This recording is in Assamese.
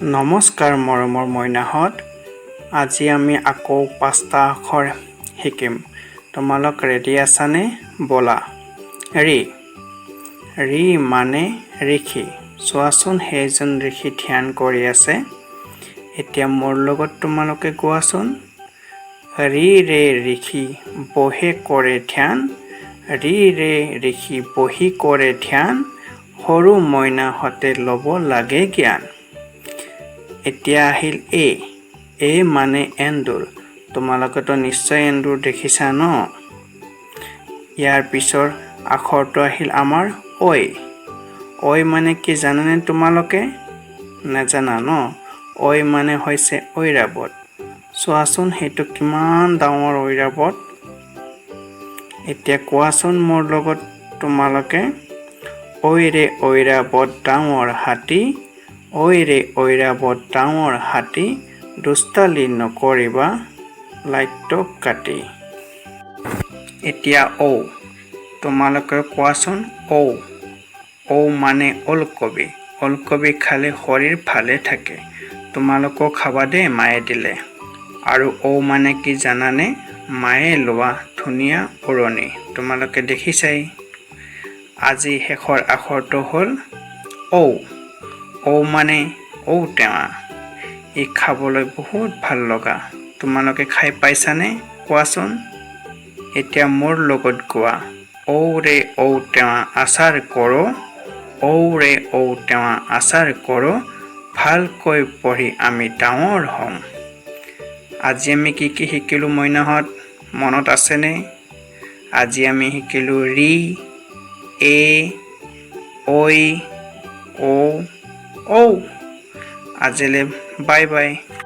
নমস্কাৰ মৰমৰ মইনাহঁত। আজি আমি আকৌ 5টা আখৰ শিকিম। তোমালোক ৰেডি আছানে? ব'লা। ৰি মানে ঋষি। চোৱাচোন সেইজন ঋষি ধ্যান কৰি আছে। এতিয়া মোৰ লগত তোমালোকে কোৱাচোন। ৰি ৰে ঋষি বহে কৰে ধ্যান। ৰি ৰে ঋষি বহি কৰে ধ্যান। সৰু মইনাহঁতে ল'ব লাগে জ্ঞান। এতিয়া আহিল এ মানে এন্দুৰ। তোমালোকেতো নিশ্চয় এন্দুৰ দেখিছা ন? ইয়াৰ পিছৰ আখৰটো আহিল আমাৰ ঐ মানে কি জানানে তোমালোকে? নাজানা ন? ঐ মানে হৈছে ঐৰাবত। চোৱাচোন সেইটো কিমান ডাঙৰ ঐৰাবত। এতিয়া কোৱাচোন মোৰ লগত তোমালোকে। ঐ ৰে ঐৰাবত ডাঙৰ হাতী। ঐ ৰে ঐৰাবত ডাঙৰ হাতী। দুষ্টালি নকৰিবা লাইটক কাটি। এতিয়া তোমালোকে কোৱাচোন ঔ মানে ওলকবি। ওলকবি খালে শৰীৰ ভালে থাকে। তোমালোকেও খাবা দেই মায়ে দিলে। আৰু মানে কি জানানে? মায়ে লোৱা ধুনীয়া উৰণি। তোমালোকে দেখিছাই। আজি শেষৰ আখৰটো হ'ল ঔ মানে ঔটেঙা। ই খাবলৈ বহুত ভাল লগা। তোমালোকে খাই পাইছানে? কোৱাচোন। এতিয়া মোৰ লগত কোৱা। ঔ ৰে ঔটেঙা আচাৰ কৰোঁ। ঔ ৰে ঔটেঙা আচাৰ কৰোঁ। ভালকৈ পঢ়ি আমি ডাঙৰ হ'ম। আজি আমি কি শিকিলোঁ মইনাহঁত? মনত আছেনে? আজি আমি শিকিলোঁ ৰি, এ, ঐ, ঔ। আজিলৈ বাই বাই।